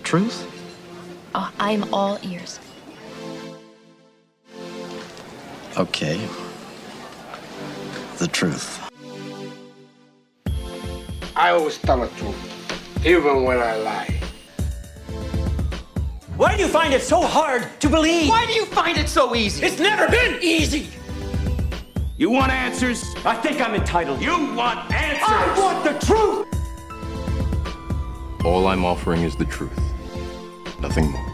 truth? Oh, I'm all ears. Okay. The truth. I always tell the truth, even when I lie. Why do you find it so hard to believe? Why do you find it so easy? It's never been easy. You want answers? I think I'm entitled. You want answers? I want the truth. All I'm offering is the truth. Nothing more.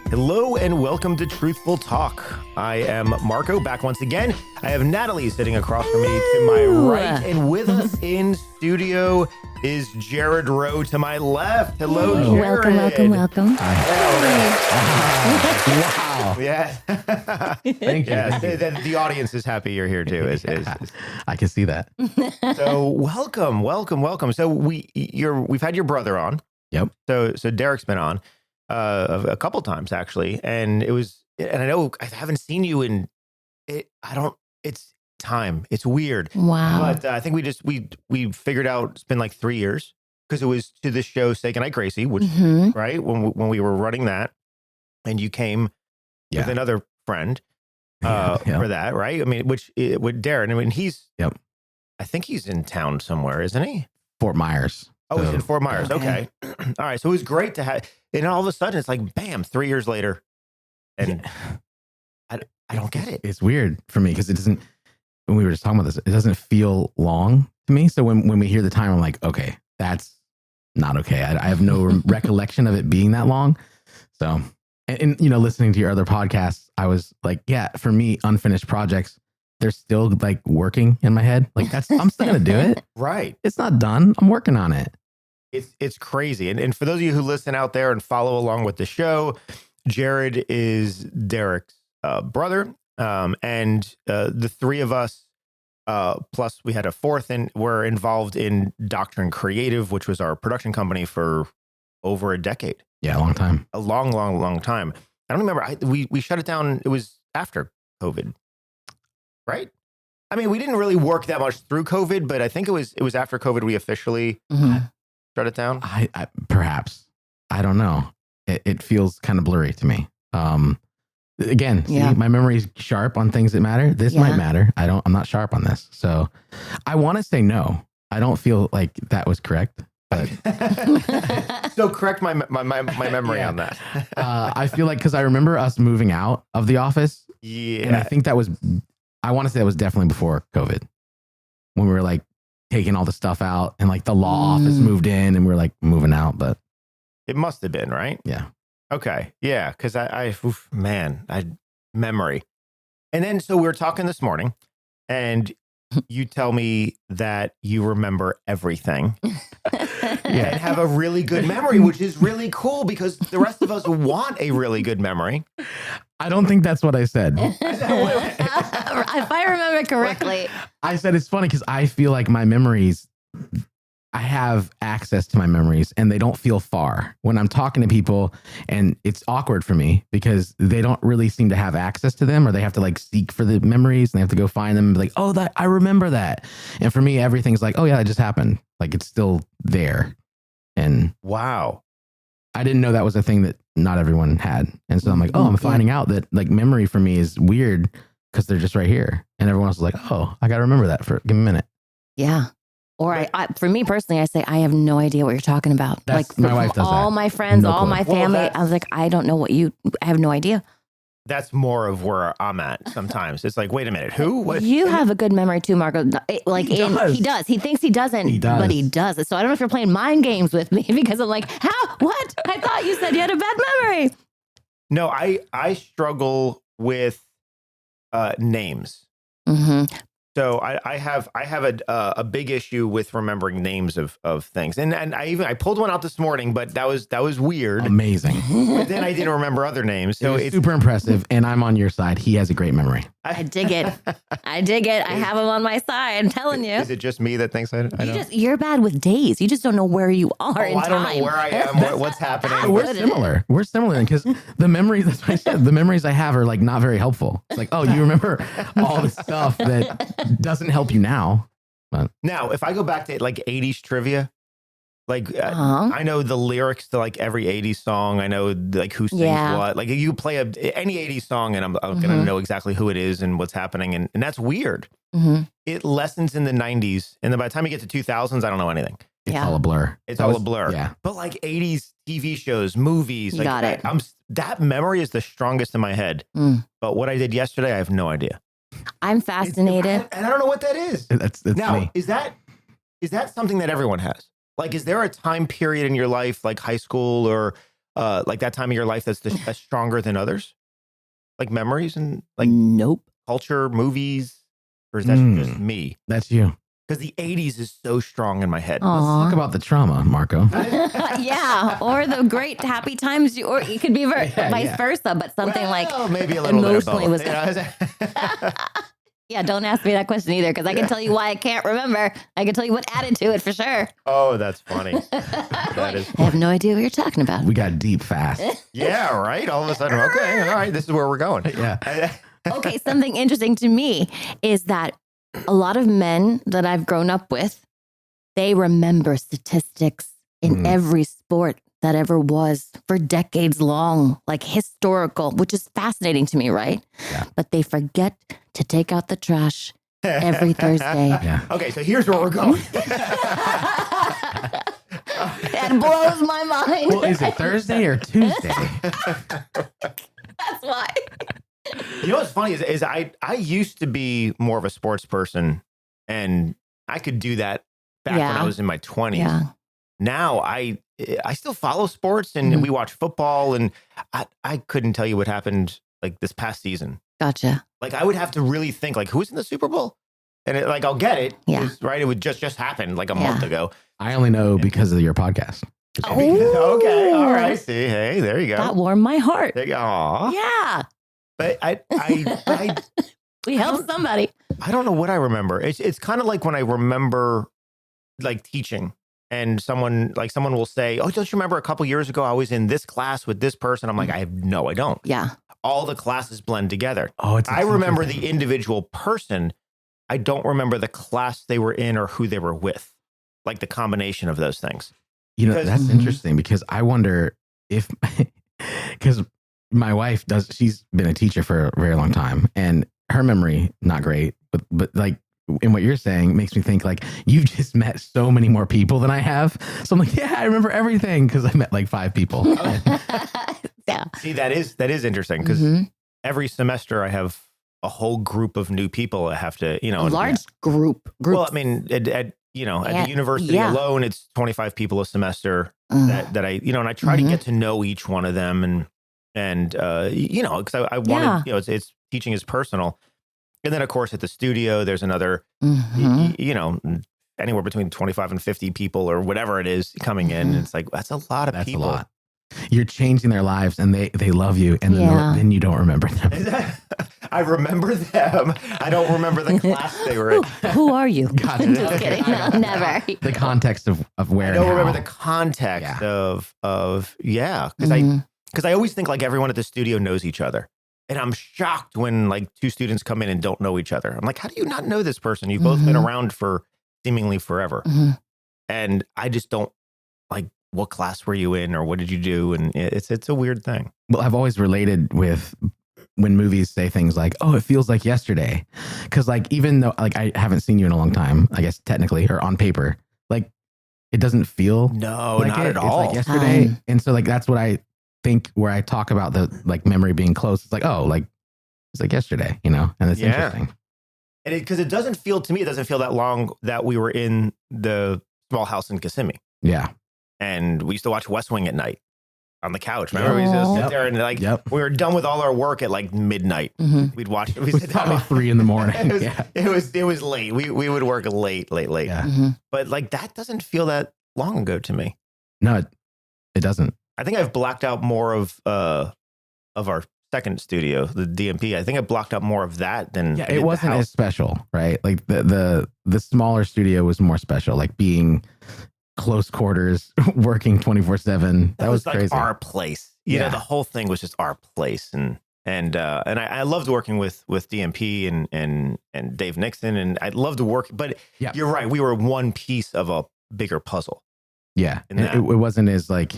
Hello and welcome to Truthful Talk. I am Marco, back once again. I have Natalie sitting across from me to my right, and with us in studio is Jared Rowe to my left. Hello, Jared. Welcome. Wow. Yeah. Thank you. Yeah, the audience is happy you're here too. I can see that. So welcome. So we've had your brother on. Yep. So Derek's been on a couple times actually, and I know I haven't seen you in it. It's time. It's weird. Wow. But I think we figured out it's been like 3 years because it was to the show Say Goodnight Gracie, which right when we were running that, and you came with another friend for that, right? I mean, with Darren. I mean, I think he's in town somewhere, isn't he? Fort Myers. Oh, he's in Fort Myers. Okay. All right. So it was great to have, and all of a sudden it's like, bam, 3 years later. And I don't get it. It's weird for me because it doesn't, when we were just talking about this, it doesn't feel long to me. So when we hear the time, I'm like, okay, that's not okay. I have no recollection of it being that long. So, and listening to your other podcasts, I was like, yeah, for me, unfinished projects, they're still like working in my head. Like I'm still going to do it. Right. It's not done. I'm working on it. It's crazy. And for those of you who listen out there and follow along with the show, Jared is Derek's brother. And the three of us, plus we had a fourth, and were involved in Doctrine Creative, which was our production company for over a decade. Yeah, a long time. A long time. I don't remember. We shut it down. It was after COVID, right? I mean, we didn't really work that much through COVID, but I think it was after COVID we officially shut it down. I perhaps. I don't know. It feels kind of blurry to me. Again, see, my memory's sharp on things that matter. This might matter. I'm not sharp on this. So I want to say no. I don't feel like that was correct. But so correct my memory on that. I feel like, because I remember us moving out of the office. Yeah. And I think I want to say that was definitely before COVID, when we were like taking all the stuff out and like the law office moved in and we were like moving out. But it must have been, right? Yeah. Okay. Yeah. Because I memory. And then so we were talking this morning, and you tell me that you remember everything and have a really good memory, which is really cool because the rest of us want a really good memory. I don't think that's what I said. If I remember correctly. I said it's funny because I feel like my memories, I have access to my memories and they don't feel far when I'm talking to people, and it's awkward for me because they don't really seem to have access to them, or they have to like seek for the memories and they have to go find them and be like, oh, that I remember that. And for me, everything's like, oh yeah, that just happened. Like it's still there. And wow, I didn't know that was a thing that not everyone had. And so I'm like, oh, I'm finding out that like memory for me is weird because they're just right here. And everyone else is like, oh, I got to remember that give me a minute. Yeah. Or I, for me personally, I say, I have no idea what you're talking about. Like my wife does all that. my friends, No all clue. my family. I was like, I don't know I have no idea. that's more of where I'm at sometimes. It's like, wait a minute, who? What? You have a good memory too, Marco. He does. He thinks he doesn't, He does. but he does. So I don't know if you're playing mind games with me because I'm like, how? What? I thought you said you had a bad memory. No, I struggle with names. Mm-hmm. So I have a big issue with remembering names of things, and I pulled one out this morning, but that was weird. Amazing. But then I didn't remember other names, so It's super impressive. And I'm on your side. He has a great memory. I dig it. I have him on my side. I'm telling you. Is it just me that thinks I don't? You're bad with days. You just don't know where you are in time. I don't know where I am. What's happening? We're similar. We're similar because the memories, that's what I said, the memories I have are like not very helpful. It's like, oh, you remember all the stuff that doesn't help you now. But Now, if I go back to like 80s trivia, Like Uh-huh. I know the lyrics to like every 80s song. I know like who sings Yeah. what. Like you play any 80s song and I'm gonna know exactly who it is and what's happening. And that's weird. Mm-hmm. It lessens in the 90s. And then by the time you get to 2000s, I don't know anything. It's Yeah. all a blur. It's That all was- a blur. Yeah. But like 80s TV shows, movies. You Like got it. that memory is the strongest in my head. Mm. But what I did yesterday, I have no idea. I'm fascinated. And I don't know what that is. That's Now, me. is that something that everyone has? Like, is there a time period in your life, like high school or like that time of your life that's stronger than others? Like memories and like Nope. culture, movies? Or is that just me? That's you. Because the 80s is so strong in my head. Let's talk about the trauma, Marco. Yeah, or the great happy times, or it could be vice versa, but something like Well, maybe a little emotionally bit of both. was. Yeah, don't ask me that question either, because I can tell you why I can't remember. I can tell you what added to it for sure. Oh, that's funny. That is I have no idea what you're talking about. We got deep fast. Yeah, right. All of a sudden, okay, all right, this is where we're going. Yeah. Okay, something interesting to me is that a lot of men that I've grown up with, they remember statistics in every sport that ever was for decades long, like historical, which is fascinating to me, right? Yeah. But they forget to take out the trash every Thursday. Yeah. Okay, so here's where we're going. That blows my mind. Well, is it Thursday or Tuesday? That's why. You know what's funny is I used to be more of a sports person, and I could do that back when I was in my 20s. Yeah. Now I still follow sports and we watch football, and I couldn't tell you what happened like this past season. Gotcha. Like I would have to really think like who's in the Super Bowl, and like I'll get it. Yeah. Right. It would just happen like a month ago. I only know because of your podcast. Oh. Okay. All right. See, hey, there you go. That warmed my heart. There you go. Aw. Yeah. But I We helped somebody. I don't know what I remember. It's kind of like when I remember like teaching and someone will say, "Oh, don't you remember a couple years ago I was in this class with this person?" I'm like, I don't. Yeah. All the classes blend together. Oh, I remember the individual person. I don't remember the class they were in or who they were with. Like the combination of those things. You know, Because- that's interesting because I wonder if, because my wife she's been a teacher for a very long time and her memory, not great, but like in what you're saying makes me think like you've just met so many more people than I have. So I'm like, yeah, I remember everything because I met like 5 people. Yeah. See, that is interesting because every semester I have a whole group of new people I have to, A large group. Well, I mean, at the university alone, it's 25 people a semester that I, and I try to get to know each one of them and because I wanted, it's teaching is personal. And then of course at the studio, there's another, anywhere between 25 and 50 people or whatever it is coming in. And it's like, that's a lot of people. A lot. You're changing their lives and they love you. And then you don't remember them. I remember them. I don't remember the class they were in. Who are you? Got it. Just kidding. No, never. The context of where I don't and remember how. the context of because I always think like everyone at the studio knows each other. And I'm shocked when like 2 students come in and don't know each other. I'm like, how do you not know this person? You've both been around for seemingly forever. And I just don't like, what class were you in or what did you do? And it's a weird thing. Well, I've always related with when movies say things like, oh, it feels like yesterday. Because like, even though like I haven't seen you in a long time, I guess technically, or on paper, like it doesn't feel not at It's all. like yesterday. And so like, that's what I think where I talk about the like memory being close. It's like, oh, like it's like yesterday, and it's interesting. And because it doesn't feel to me, it doesn't feel that long that we were in the small house in Kissimmee. Yeah. And we used to watch West Wing at night on the couch. Remember, we used to sit there and like we were done with all our work at like midnight. We'd watch. It was probably 3 a.m. It was late. We would work late. Yeah. But like that doesn't feel that long ago to me. No, it doesn't. I think I've blocked out more of our second studio, the DMP. I think I blocked out more of that than I did it wasn't the house. as special, right? Like the smaller studio was more special, like being close quarters, working 24/7. That was like crazy. our place. You know, the whole thing was just our place, and I loved working with DMP and Dave Nixon, and I loved to work. But you're right, we were one piece of a bigger puzzle. Yeah. in And that. it wasn't as like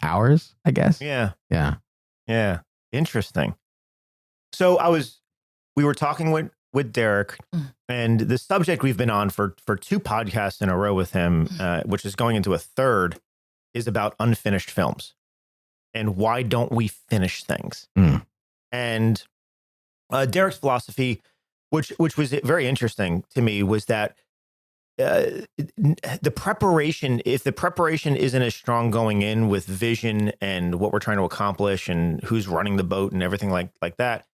ours, I guess. Yeah. Yeah. Yeah. Interesting. So we were talking with Derek, and the subject we've been on for 2 podcasts in a row with him, which is going into a third, is about unfinished films and why don't we finish things? And Derek's philosophy, which was very interesting to me, was that the preparation, if the preparation isn't as strong going in with vision and what we're trying to accomplish and who's running the boat and everything like that,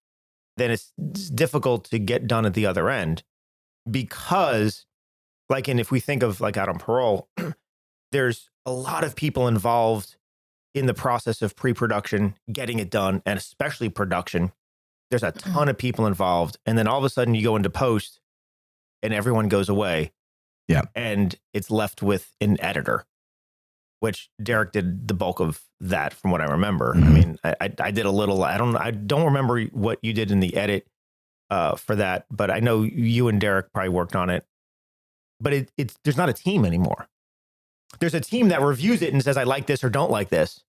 then it's difficult to get done at the other end. Because and if we think of Out on Parole, there's a lot of people involved in the process of pre-production, getting it done, and especially production. There's a ton of people involved. And then all of a sudden you go into post and everyone goes away. Yeah. And it's left with an editor, which Derek did the bulk of that from what I remember. I mean, I did a little, I don't remember what you did in the edit for that, but I know you and Derek probably worked on it. But there's not a team anymore. There's a team that reviews it and says, I like this or don't like this.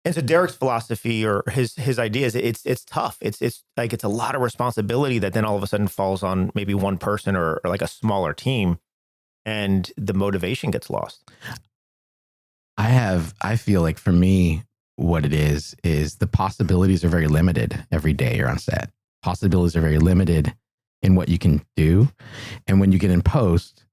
And so Derek's philosophy or his ideas, it's tough. It's a lot of responsibility that then all of a sudden falls on maybe one person or like a smaller team, and the motivation gets lost. I feel like for me, what it is the possibilities are very limited every day you're on set. Possibilities are very limited in what you can do. And when you get in post,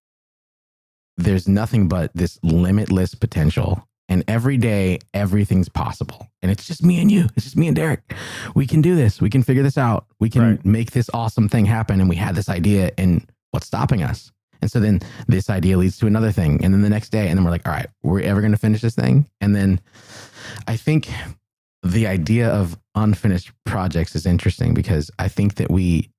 there's nothing but this limitless potential. And every day, everything's possible. And it's just me and you. It's just me and Derek. We can do this. We can figure this out. We can make this awesome thing happen. And we had this idea, and what's stopping us? And so then this idea leads to another thing. And then the next day, and then we're like, all right, we're ever going to finish this thing? And then I think the idea of unfinished projects is interesting because I think that we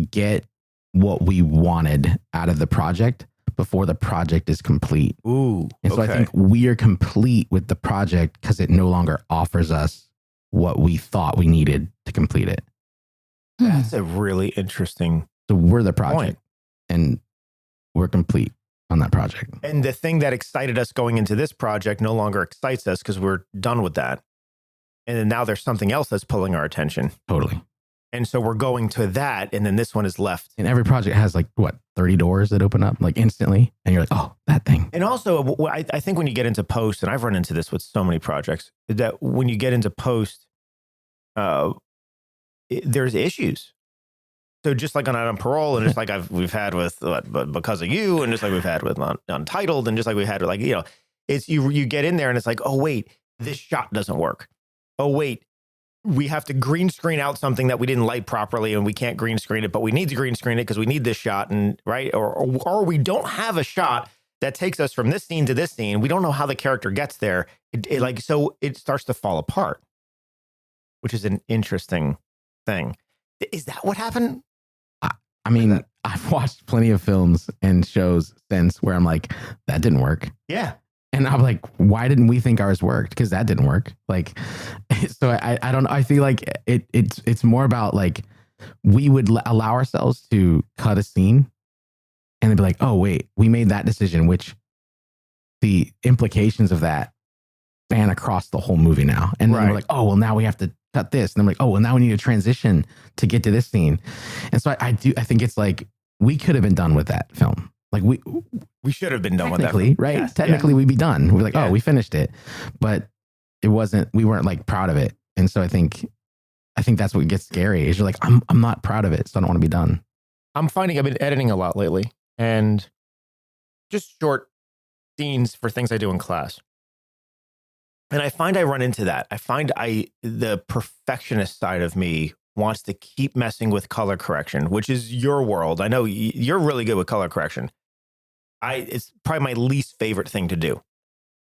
get what we wanted out of the project before the project is complete. Ooh. And so I think we are complete with the project because it no longer offers us what we thought we needed to complete it. That's a really interesting So we're the project point. and we're complete on that project. And the thing that excited us going into this project no longer excites us because we're done with that. And then now there's something else that's pulling our attention. Totally. And so we're going to that. And then this one is left. And every project has 30 doors that open up instantly. And you're like, oh, that thing. And also, I think when you get into post, and I've run into this with so many projects, that when you get into post, there's issues. So just like on Parole, and just like we've had with Because of You, and just like we've had with Untitled, and just like we had with it's you get in there and it's like, oh wait, this shot doesn't work. Oh wait, we have to green screen out something that we didn't light properly, and we can't green screen it, but we need to green screen it because we need this shot, and right, or we don't have a shot that takes us from this scene to this scene. We don't know how the character gets there. So it starts to fall apart, which is an interesting thing. Is that what happened? I mean, I've watched plenty of films and shows since where I'm like, that didn't work. Yeah. And I'm like, why didn't we think ours worked? Because that didn't work. So I don't know. I feel like it's more about we would allow ourselves to cut a scene and then be like, oh, wait, we made that decision, which the implications of that span across the whole movie now. And then we're like, oh, well, now we have to cut this. And I'm like, oh, well, now we need a transition to get to this scene. And so I think it's we could have been done with that film. We should have been done with that. Technically, right? Yes, Technically, we'd be done. We're like, oh, we finished it. But we weren't proud of it. And so I think that's what gets scary is you're like, I'm not proud of it. So I don't want to be done. I'm finding I've been editing a lot lately and just short scenes for things I do in class. And I find I run into that. I find the perfectionist side of me wants to keep messing with color correction, which is your world. I know you're really good with color correction. It's probably my least favorite thing to do.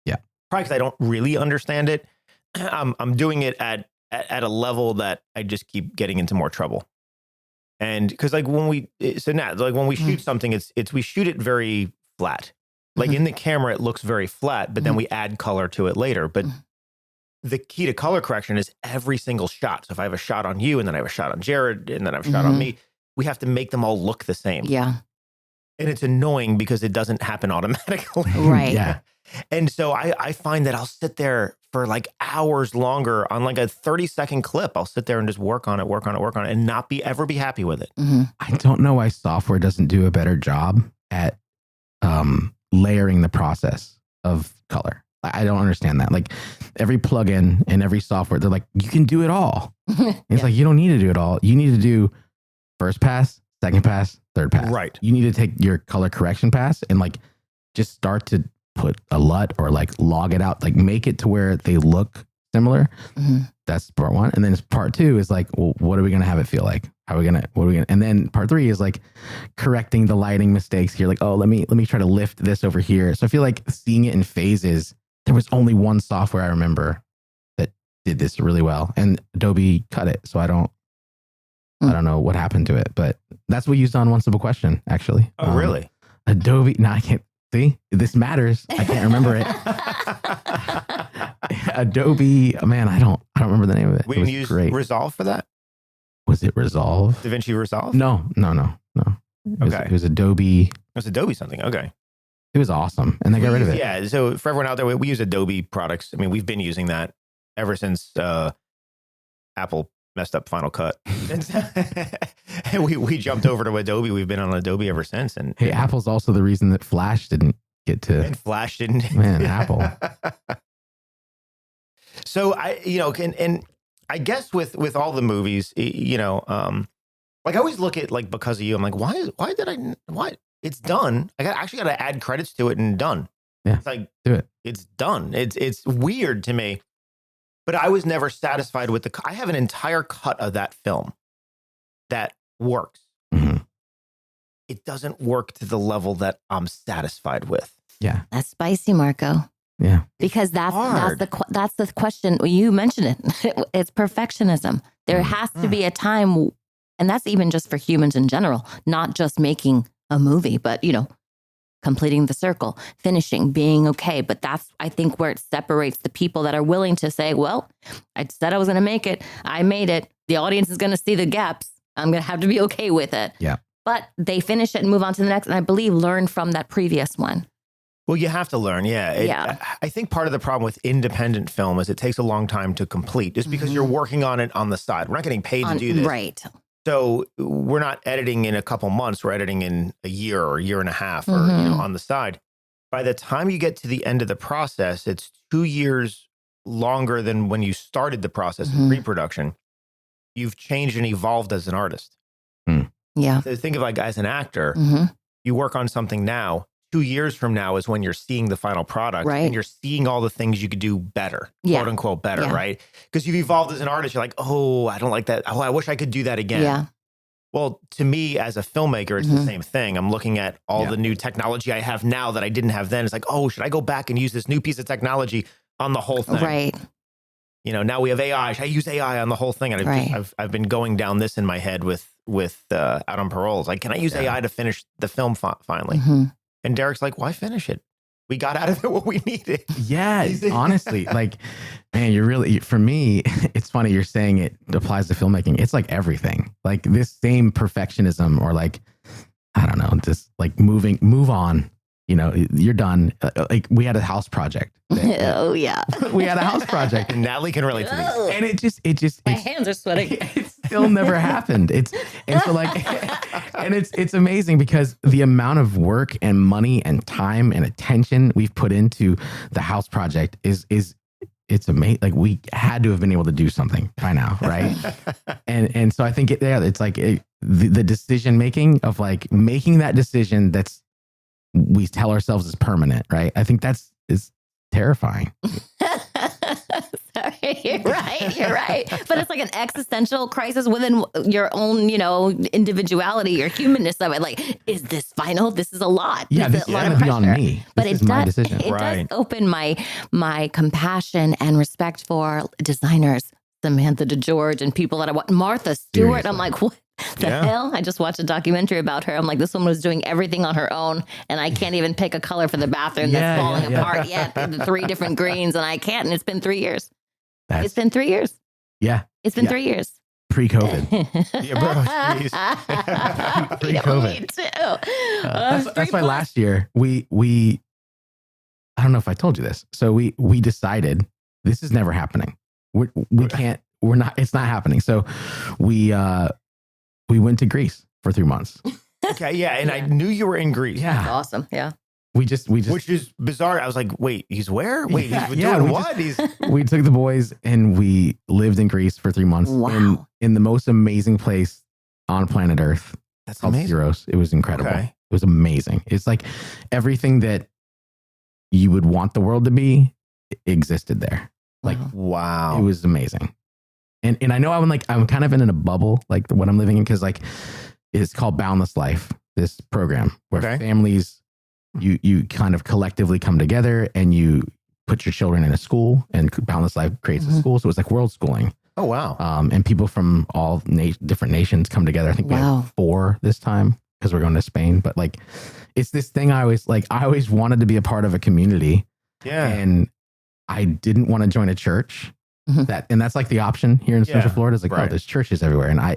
Yeah. Probably because I don't really understand it. I'm doing it at a level that I just keep getting into more trouble. And because when we shoot something, we shoot it very flat. In the camera, it looks very flat, but then we add color to it later. But the key to color correction is every single shot. So if I have a shot on you and then I have a shot on Jared and then I have a shot on me, we have to make them all look the same. Yeah. And it's annoying because it doesn't happen automatically. Right. Yeah. And so I find that I'll sit there for like hours longer on like a 30-second clip. I'll sit there and just work on it, and not ever be happy with it. Mm-hmm. I don't know why software doesn't do a better job at layering the process of color. I don't understand that. Like every plugin and every software, they're like, you can do it all. It's like, you don't need to do it all. You need to do first pass, second pass, third pass. Right. You need to take your color correction pass and like just start to put a LUT or like log it out, like make it to where they look similar. Mm-hmm. That's part one. And then part two is like, well, what are we going to have it feel like? And then part three is like correcting the lighting mistakes here. Like, oh, let me try to lift this over here. So I feel like seeing it in phases. There was only one software I remember that did this really well, and Adobe cut it. So I don't know what happened to it, but that's what we used on One Simple Question, actually. Oh, really? Adobe. No, I can't see. This matters. I can't remember it. Adobe. Man, I don't remember the name of it. We It didn't was use great. Resolve for that? Was it Resolve? DaVinci Resolve? No. It was Adobe. It was Adobe something. Okay. It was awesome, and they got rid of it. Yeah. So for everyone out there, we use Adobe products. I mean, we've been using that ever since Apple messed up Final Cut. And we jumped over to Adobe. We've been on Adobe ever since. And Hey, Apple's also the reason that Flash didn't get to. and Flash didn't. Man, Apple. So and I guess with all the movies, like I always look at like Because of You. I'm like, why it's done. Actually got to add credits to it and done. Yeah, it's like do it. It's done. It's weird to me, but I was never satisfied with I have an entire cut of that film that works. Mm-hmm. It doesn't work to the level that I'm satisfied with. Yeah, That's spicy, Marco. yeah. Because that's hard. the question. You mentioned it. It's perfectionism. There has to be a time, and that's even just for humans in general, not just making a movie, but completing the circle, finishing, being okay. But that's, I think, where it separates the people that are willing to say, well, I said I was going to make it. I made it. The audience is going to see the gaps. I'm going to have to be okay with it. Yeah. But they finish it and move on to the next. And I believe learn from that previous one. Well, you have to learn. Yeah. I think part of the problem with independent film is it takes a long time to complete just because you're working on it on the side. We're not getting paid to do this. Right. So we're not editing in a couple months. We're editing in a year or a year and a half or on the side. By the time you get to the end of the process, it's 2 years longer than when you started the process in pre-production. You've changed and evolved as an artist. Yeah. So think of like as an actor, you work on something now. 2 years from now is when you're seeing the final product, Right. and you're seeing all the things you could do better, Yeah. quote unquote better, Yeah. right? Because you've evolved as an artist. You're like, oh, I don't like that. Oh, I wish I could do that again. Yeah. Well, to me as a filmmaker, it's the same thing. I'm looking at all the new technology I have now that I didn't have then. It's like, oh, should I go back and use this new piece of technology on the whole thing? Right. Now we have AI. Should I use AI on the whole thing? And I've been going down this in my head with Out on Parole. Like, can I use AI to finish the film finally? And Derek's like, why finish it? We got out of it what we needed. Yeah, honestly, like, man, you're really, for me, it's funny you're saying it applies to filmmaking. It's like everything, like this same perfectionism or like, I don't know, just like move on. You're done. Like we had a house project. Oh yeah. We had a house project. And Natalie can relate to these. Oh. And it just, My hands are sweating. it still never happened. It's amazing because the amount of work and money and time and attention we've put into the house project it's amazing. Like we had to have been able to do something by now, right? and so I think it's like the decision making of like making that decision we tell ourselves is permanent, right? I think is terrifying. Sorry, you're right. But it's like an existential crisis within your own, individuality, your humanness of it. Like, is this final? This is a lot. Yeah, this is going to be on me. But this is my decision. It does open my compassion and respect for designers, Samantha DeGeorge, and people that I want. Martha Stewart. Seriously. I'm like, what the hell? I just watched a documentary about her. I'm like, this woman was doing everything on her own, and I can't even pick a color for the bathroom that's falling apart yet. The 3 different greens, and I can't. And it's been 3 years. It's been 3 years. Yeah. It's been 3 years. Pre-COVID. Yeah, bro. Jeez. Pre-COVID. Me too. That's why last year we I don't know if I told you this. So we decided this is never happening. We can't. We're not. It's not happening. So we went to Greece for 3 months. Okay, yeah, and I knew you were in Greece. Yeah, Awesome. Yeah. we just Which is bizarre. I was like, wait, he's where? Wait, Yeah, he's yeah, doing we what? He's we took the boys and we lived in Greece for 3 months. Wow. In the most amazing place on planet Earth. that's Called amazing. Syros. It was incredible. Okay. It was amazing. It's like everything that you would want the world to be existed there. Like Wow. it was amazing. And I know I'm kind of in a bubble, like what I'm living in, because like it's called Boundless Life, this program where Okay. families you kind of collectively come together and you put your children in a school, and Boundless Life creates a school. So it's like world schooling. Oh wow. And people from all different nations come together. I think we Wow. have 4 this time because we're going to Spain. But like, it's this thing I always wanted to be a part of a community, Yeah. and I didn't want to join a church. Mhm. That's like the option here in Yeah, Central Florida. Is like, right. oh, there's churches everywhere, and I'm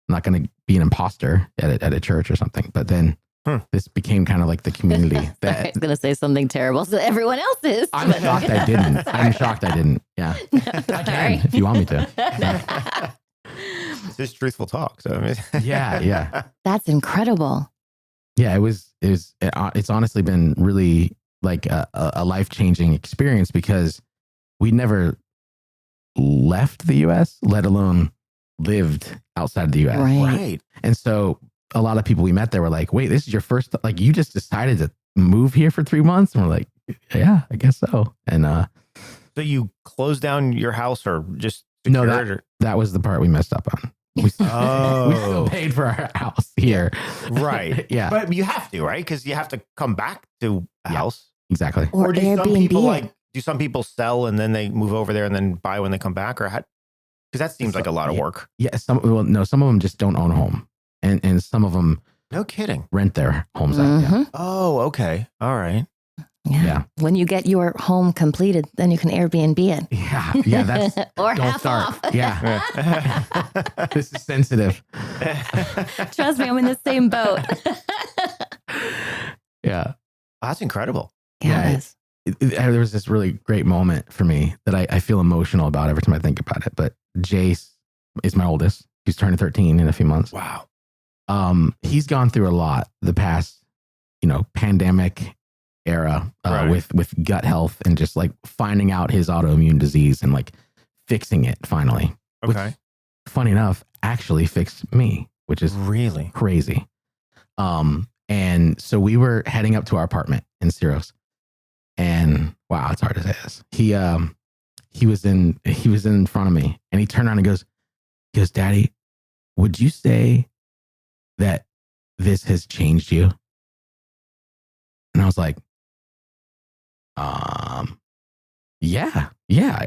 not going to be an imposter at a church or something. But then this became kind of like the community I that was going to say something terrible. So everyone else is. I'm shocked I didn't. I'm shocked I didn't. Yeah, I can if you want me to. This is truthful talk. So I mean, Yeah. That's incredible. Yeah, it's honestly been really like a life-changing experience because we never left the US, let alone lived outside the US. Right. right. And so a lot of people we met there were like, wait, this is your first, like you just decided to move here for 3 months? And we're like, yeah, I guess so. And So you closed down your house or just no, secured it, that was the part we messed up on. We still Oh. paid for our house here. right. Yeah, But you have to, right? Because you have to come back to a Yeah. house. exactly. Or do some Airbnb. people do some people sell and then they move over there and then buy when they come back, or how? Because that seems like a lot of Yeah. work. Yeah, some of them just don't own a home. And some of them No kidding. rent their homes out. Yeah. Mhm. Oh, okay. All right. Yeah. Yeah. When you get your home completed, then you can Airbnb it. Yeah, that's or don't half start. off. Yeah, this is sensitive. Trust me, I'm in the same boat. Yeah, That's incredible. Yeah, it is. there was this really great moment for me that I feel emotional about every time I think about it. But Jace is my oldest. He's turning 13 in a few months. Wow. He's gone through a lot the past, pandemic era Right. with gut health and just like finding out his autoimmune disease and like fixing it finally. Which, Okay. funny enough, actually fixed me, which is Really? crazy. And so we were heading up to our apartment in Syros, and wow, it's hard to say this. He was in front of me, and he turned around and goes, "Daddy, would you say that this has changed you?" And I was like, yeah,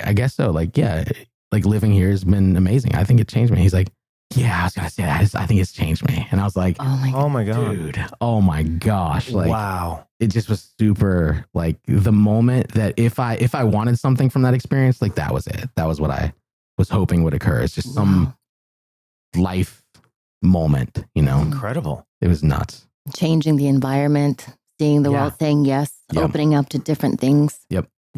I guess so. Like, yeah, like living here has been amazing. I think it changed me. He's like, yeah, I was gonna say that. I think it's changed me. And I was like, Oh my God. Oh my God. dude, oh my gosh. Like, wow. it just was super, like the moment that if I wanted something from that experience, like that was it. That was what I was hoping would occur. It's just some life moment, Incredible. It was nuts. Changing the environment, seeing the Yeah. world, saying yes, Yeah. opening up to different things.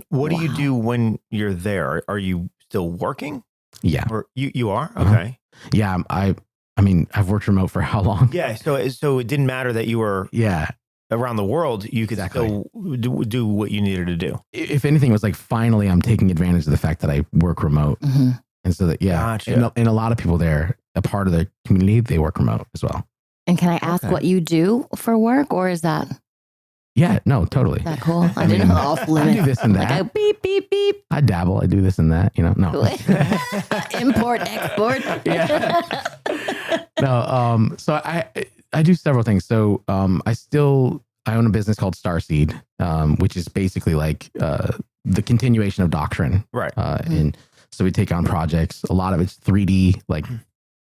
What do you Wow. do when you're there? Are you still working? Yeah. Or you are? Uh-huh. Okay. Yeah. I mean, I've worked remote for how long? Yeah. So it didn't matter that you were Yeah. around the world. You could Exactly. still do what you needed to do. If anything, it was like finally I'm taking advantage of the fact that I work remote. Mhm. And so that, yeah. Gotcha. And a lot of people there, a part of the community, they work remote as well. And can I ask Okay. what you do for work, or is that Yeah. No, totally. that cool? I I didn't mean, know off I do limit. this and Like that. a beep, beep, beep. I dabble. I do this and that, no. Import, export. Yeah. No, so I do several things. So I own a business called Starseed, which is basically like the continuation of Doctrine. Right. And so we take on projects. A lot of it's 3D, like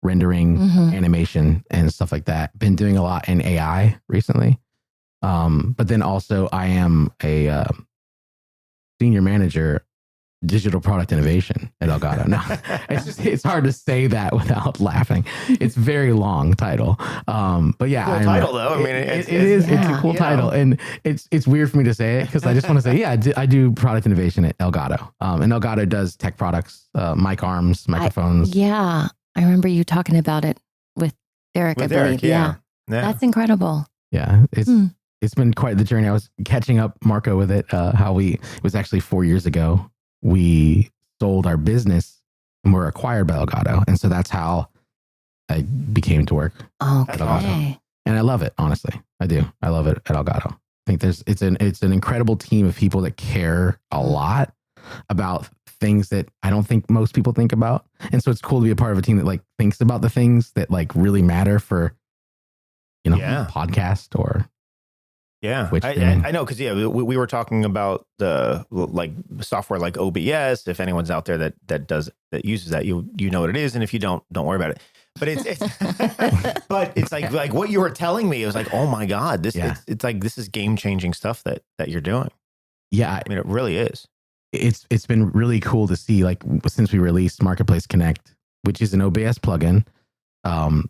rendering, Mhm. animation, and stuff like that. Been doing a lot in AI recently. But then also I am a senior manager digital product innovation at Elgato. No, it's hard to say that without laughing. It's a very long title. But yeah, Cool title though. I mean, it is. It's a cool title, and it's weird for me to say it because I just want to say, yeah, I do product innovation at Elgato. And Elgato does tech products, mic arms, microphones. I remember you talking about it with Derek. I believe. Yeah, that's incredible. Yeah, it's been quite the journey. I was catching up, Marco, with it. It was actually 4 years ago. We sold our business and were acquired by Elgato. And so that's how I became to work at Elgato. And I love it, honestly. I do. I love it at Elgato. I think it's an incredible team of people that care a lot about things that I don't think most people think about. And so it's cool to be a part of a team that like thinks about the things that like really matter for, podcast or I know because we were talking about the like software like OBS. If anyone's out there that uses that, you know what it is, and if you don't worry about it. But it's but it's like what you were telling me. It was like, oh my god, it's like this is game changing stuff that you're doing. Yeah, I mean it really is. It's been really cool to see like since we released Marketplace Connect, which is an OBS plugin.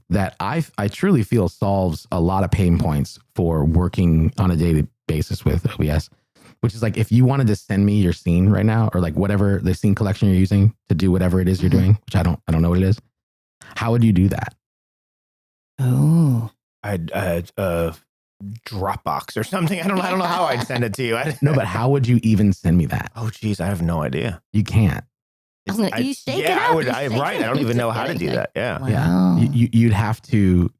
That I truly feel solves a lot of pain points for working on a daily basis with OBS, which is like, if you wanted to send me your scene right now, or like whatever the scene collection you're using to do whatever it is you're doing, which I don't know what it is. How would you do that? Oh, I'd Dropbox or something. I don't know how I'd send it to you. No, but how would you even send me that? Oh geez, I have no idea. You can't. You shake it up. I don't even know how to do that. Yeah. Wow. Yeah. You'd have to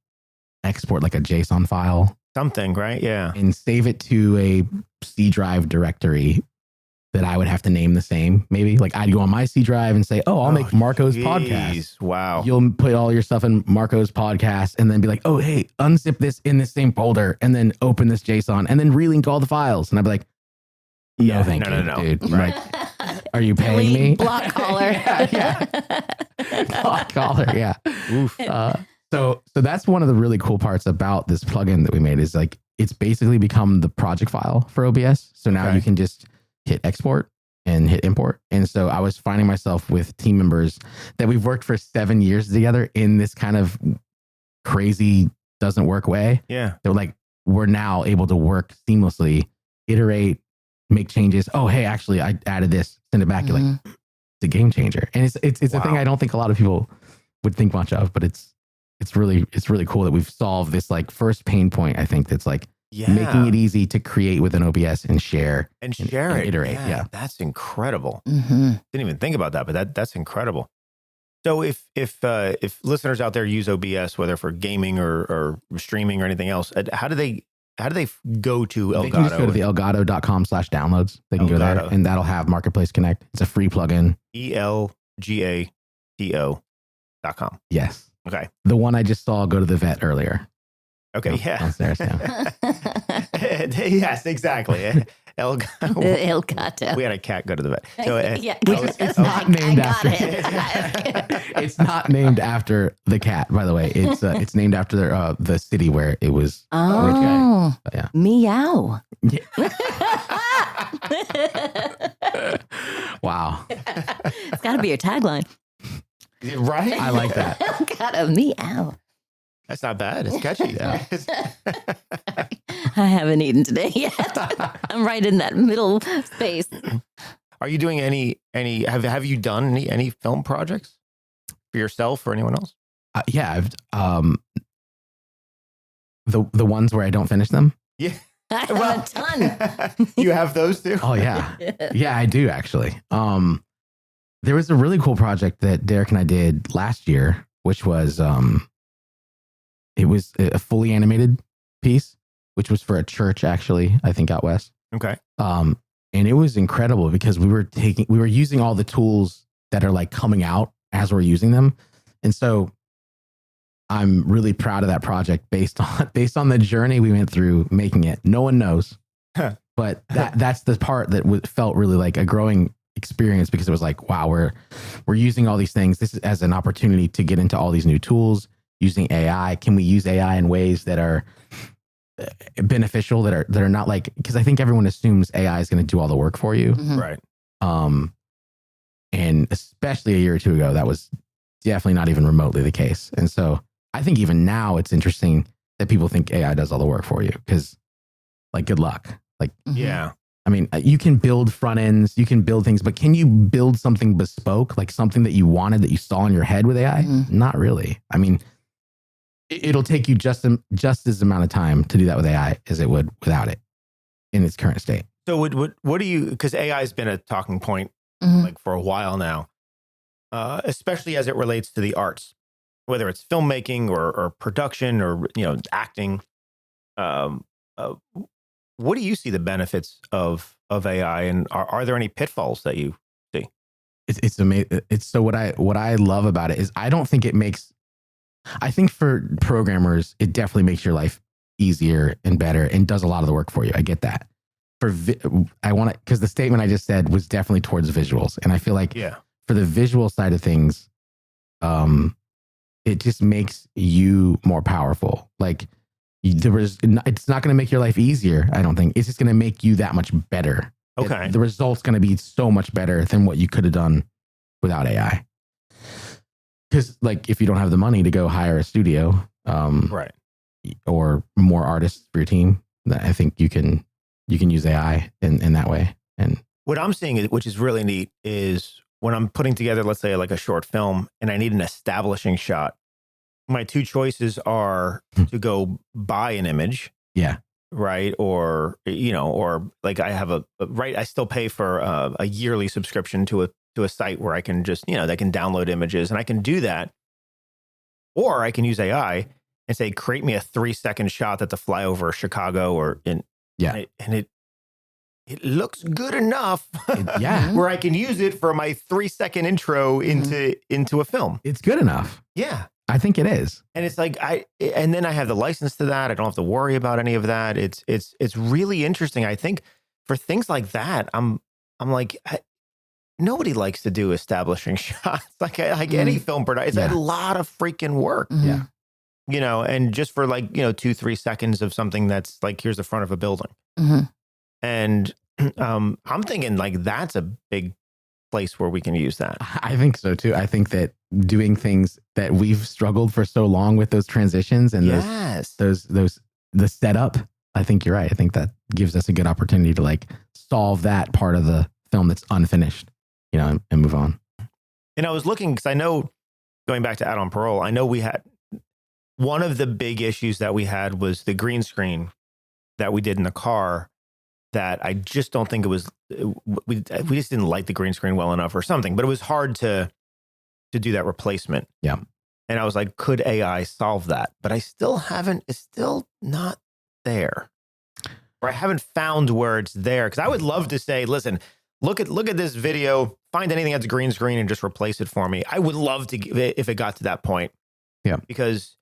export like a JSON file. Something, right? Yeah. And save it to a C drive directory that I would have to name the same. Maybe like I'd go on my C drive and say, I'll make Marco's podcast. Wow. You'll put all your stuff in Marco's podcast and then be like, oh, hey, unzip this in this same folder and then open this JSON and then relink all the files. And I'd be like, no, thank you, dude. Right. Like, are you paying me? Block collar. Block collar. Yeah. Oof. So that's one of the really cool parts about this plugin that we made is like, it's basically become the project file for OBS. So now you can just hit export and hit import. And so I was finding myself with team members that we've worked for 7 years together in this kind of crazy doesn't work way. Yeah. They're like, we're now able to work seamlessly, iterate, make changes. Oh, hey, actually, I added this, send it back. You're like, it's a game changer. And it's a thing I don't think a lot of people would think much of, but it's really cool that we've solved this like first pain point. I think that's like making it easy to create with an OBS and share and iterate. Yeah. That's incredible. Mm-hmm. Didn't even think about that, but that's incredible. So if listeners out there use OBS, whether for gaming or streaming or anything else, how do they go to Elgato? They can just go to the elgato.com/downloads. They can go there and that'll have Marketplace Connect. It's a free plugin. ELGATO.com. Yes. Okay. The one I just saw go to the vet earlier. Okay. Yeah. Downstairs, yeah. Yes, exactly. Elgato. We had a cat go to the vet. So, It's not named after. It's not named after the cat, by the way. It's named after the city where it was. Oh, yeah. Meow. Yeah. Wow. It's got to be your tagline. Right? I like that. Elgato, meow. That's not bad. It's catchy. Yeah. I haven't eaten today yet. I'm right in that middle space. Are you doing any have you done any film projects for yourself or anyone else? Yeah, I've the ones where I don't finish them. Yeah. I have a ton. You have those too? Oh yeah. Yeah, I do actually. There was a really cool project that Derek and I did last year, which was it was a fully animated piece, which was for a church actually, I think out west. Okay. And it was incredible because we were using all the tools that are like coming out as we're using them. And so I'm really proud of that project based on the journey we went through making it. No one knows, but that's the part that felt really like a growing experience because it was like, wow, we're using all these things. This is as an opportunity to get into all these new tools using AI. Can we use AI in ways that are beneficial, that are not like, because I think everyone assumes AI is going to do all the work for you. Mm-hmm. Right. And especially a year or two ago, that was definitely not even remotely the case. And so I think even now it's interesting that people think AI does all the work for you because, like, good luck. Like, Yeah. I mean, you can build front ends, you can build things, but can you build something bespoke, like something that you wanted that you saw in your head with AI? Not really. I mean, it'll take you just as amount of time to do that with AI as it would without it in its current state. So what do you, because AI has been a talking point like for a while now, especially as it relates to the arts, whether it's filmmaking or production or, acting. What do you see the benefits of AI, and are there any pitfalls that you see? It's amazing. It's so what I love about it is I don't think it makes, I think for programmers, it definitely makes your life easier and better and does a lot of the work for you. I get that. I want to, because the statement I just said was definitely towards visuals. And I feel like for the visual side of things, it just makes you more powerful. Like it's not going to make your life easier. I don't think it's just going to make you that much better. Okay. The result's going to be so much better than what you could have done without AI. Because like, if you don't have the money to go hire a studio, right, or more artists for your team, I think you can use AI in that way. And what I'm seeing, which is really neat, is when I'm putting together, let's say, like a short film, and I need an establishing shot. My two choices are to go buy an image, right, or or like I have I still pay for a yearly subscription to a site where I can just they can download images, and I can do that, or I can use AI and say, create me a 3-second shot that's a flyover Chicago or in. And it looks good enough where I can use it for my 3-second intro into a film. It's good enough. Yeah. I think it is. And it's like and then I have the license to that. I don't have to worry about any of that. It's really interesting. I think for things like that, I'm like, nobody likes to do establishing shots. Like any film production, it's a lot of freaking work. Yeah. And just for 2-3 seconds of something that's like, here's the front of a building. And I'm thinking like that's a big place where we can use that. I think so too. I think that doing things that we've struggled for so long with, those transitions and the setup, I think you're right. I think that gives us a good opportunity to like solve that part of the film that's unfinished, and move on. And I was looking, because I know, going back to Out on Parole, I know we had one of the big issues that we had was the green screen that we did in the car, that I just don't think it was, we just didn't light the green screen well enough or something, but it was hard to do that replacement. Yeah. And I was like, could AI solve that? But it's still not there. Or I haven't found where it's there. Because I would love to say, listen, look at this video, find anything that's a green screen and just replace it for me. I would love to give it if it got to that point. Yeah. Because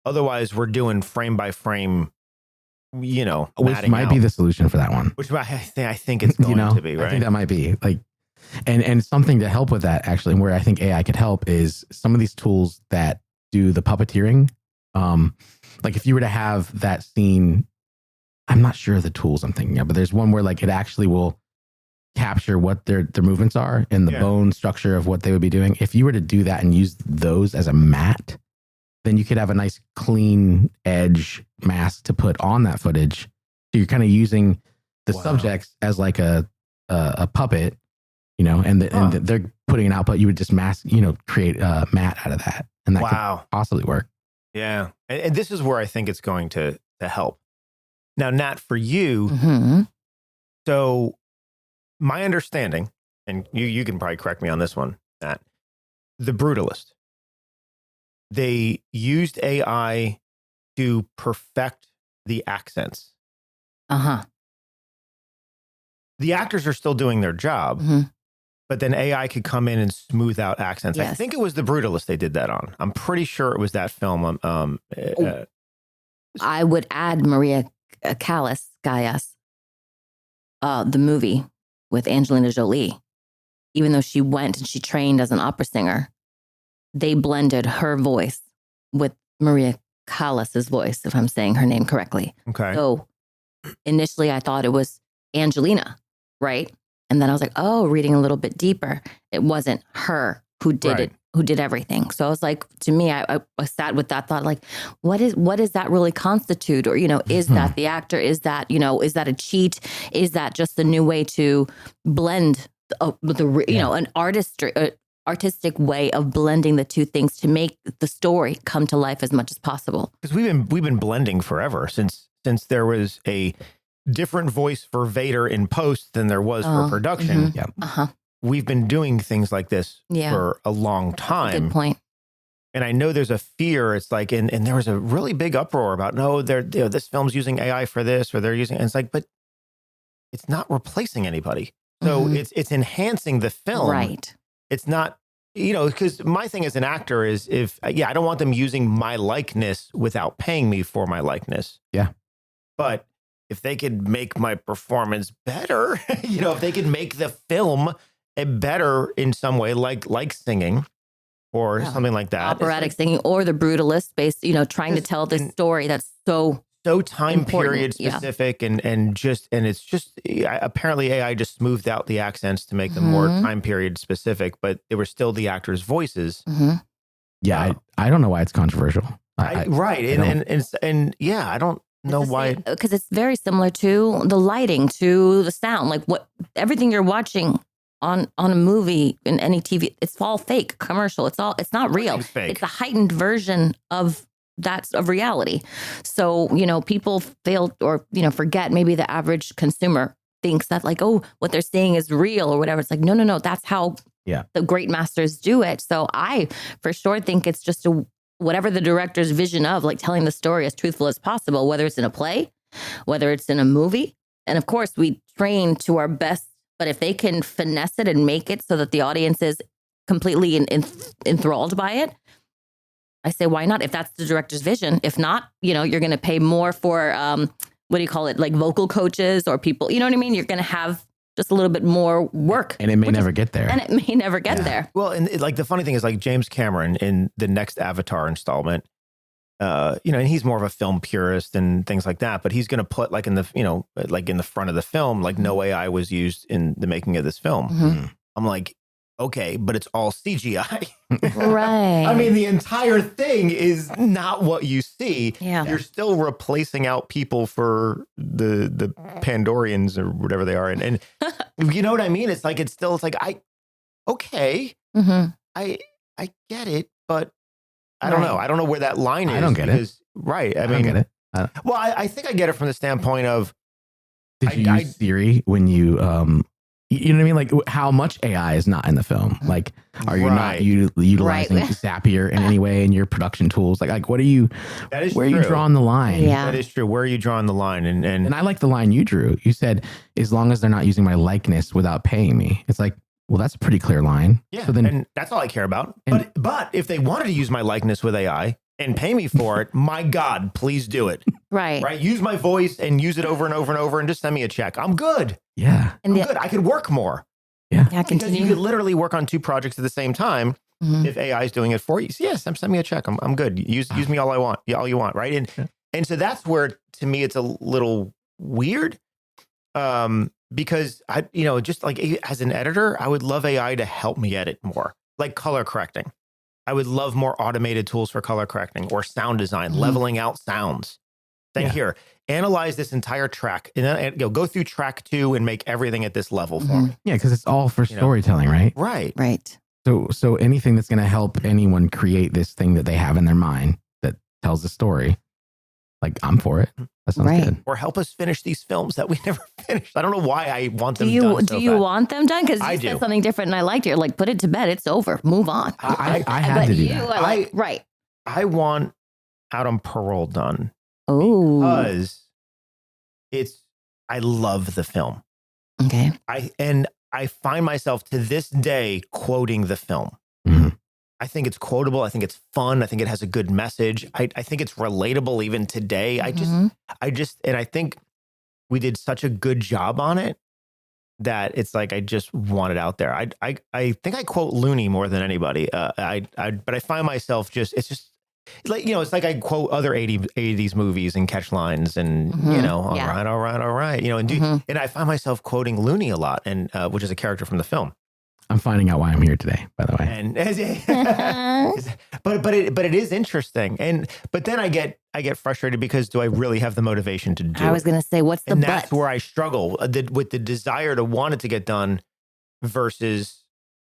otherwise we're doing frame by frame, which might be the solution for that one. Which I think it's going to be, right? I think that might be like, and something to help with that actually, and where I think AI could help is some of these tools that do the puppeteering. Like if you were to have that scene, I'm not sure of the tools I'm thinking of, but there's one where like it actually will capture what their movements are and the bone structure of what they would be doing. If you were to do that and use those as a mat, then you could have a nice clean edge mask to put on that footage. So you're kind of using the subjects as like a puppet, and they're putting an output. You would just create a mat out of that, and that could possibly work. Yeah, and this is where I think it's going to help. Now, Nat, for you, so my understanding, and you can probably correct me on this one, Nat, The Brutalist, they used AI to perfect the accents. The actors are still doing their job, but then AI could come in and smooth out accents. Yes. I think it was The Brutalist they did that on. I'm pretty sure it was that film. I would add Maria Callas, the movie with Angelina Jolie. Even though she went and she trained as an opera singer, they blended her voice with Maria Callas's voice, if I'm saying her name correctly. Okay. So initially I thought it was Angelina, right? And then I was like, oh, reading a little bit deeper. It wasn't her who did it, who did everything. So I was like, to me, I sat with that thought, like, what does that really constitute? Or, is that the actor? Is that, is that a cheat? Is that just a new way to blend an artistic way of blending the two things to make the story come to life as much as possible? Because we've been blending forever since there was a different voice for Vader in post than there was for production. We've been doing things like this for a long time. Good point. And I know there's a fear. It's like, and there was a really big uproar about, no, this film's using AI for this, or they're using, and it's like, but it's not replacing anybody. So it's enhancing the film. Right. It's not, because my thing as an actor is I don't want them using my likeness without paying me for my likeness. Yeah. But if they could make my performance better, if they could make the film better in some way, like singing or something like that. Operatic singing or the brutalist based, trying to tell this story that's so time important. period specific and it's just apparently AI just smoothed out the accents to make them more time period specific, but they were still the actors' voices. Yeah, I don't know why it's controversial. I don't know why. Because it's very similar to the lighting, to the sound, like everything you're watching on a movie, in any TV, it's all fake commercial. It's not real. It's a heightened version of reality. So, people fail or, forget, maybe the average consumer thinks that like, oh, what they're saying is real or whatever. It's like, no, that's how the great masters do it. So I for sure think it's just whatever the director's vision of, like telling the story as truthful as possible, whether it's in a play, whether it's in a movie. And of course we train to our best, but if they can finesse it and make it so that the audience is completely enthralled by it, I say, why not? If that's the director's vision. If not, you're going to pay more for, what do you call it? Like vocal coaches or people, you know what I mean? You're going to have just a little bit more work. And it may never get there. And it may never get there. Well, and like the funny thing is like James Cameron in the next Avatar installment, and he's more of a film purist and things like that, but he's going to put like in the, like in the front of the film, like no AI was used in the making of this film. I'm like, okay, but it's all CGI. Right. I mean, the entire thing is not what you see. Yeah. You're still replacing out people for the Pandorians or whatever they are. And you know what I mean? It's like, okay, I get it, but I don't know. I don't know where that line is. I don't get it. Right. I don't mean, get it. Well, I think I get it from the standpoint of, did you use Siri when you, you know what I mean? Like how much AI is not in the film? Like, are you not utilizing Zapier in any way in your production tools? Like what are you, where are you drawing the line? Yeah. That is true. Where are you drawing the line? And I like the line you drew. You said, as long as they're not using my likeness without paying me. It's like, well, that's a pretty clear line. Yeah. So then, and that's all I care about. But if they wanted to use my likeness with AI and pay me for it, my God, please do it. Right. Use my voice and use it over and over and over and just send me a check. I'm good. Yeah. And I'm good. I could work more. Yeah. Because you could literally work on two projects at the same time if AI is doing it for you. So yes, send me a check. I'm good. Use me all I want. Yeah, all you want. Right. And so that's where, to me, it's a little weird. Because I, just like as an editor, I would love AI to help me edit more, like color correcting. I would love more automated tools for color correcting or sound design, leveling out sounds. Then here, analyze this entire track and then go through track 2 and make everything at this level for me. Yeah, because it's all for storytelling, right? Right. Right. So anything that's going to help anyone create this thing that they have in their mind that tells the story, like I'm for it. That sounds good. Or help us finish these films that we never finished. I don't know why I want them done. Do you want them done? Because you said something different and I liked it. You're like, put it to bed. It's over. Move on. I had to do that. I want Out on Parole done. Oh. Because I love the film. Okay. I find myself to this day quoting the film. I think it's quotable. I think it's fun. I think it has a good message. I think it's relatable even today. And I think we did such a good job on it that it's like, I just want it out there. I think I quote Looney more than anybody. But I find myself like, it's like I quote other 80s movies and catch lines and, all Yeah. right, all right, all right. And I find myself quoting Looney a lot, and which is a character from the film. I'm finding out why I'm here today, by the way. And but it is interesting. But then I get frustrated because do I really have the motivation to do it? I was going to say, what's the And but? that's where I struggle with the desire to want it to get done versus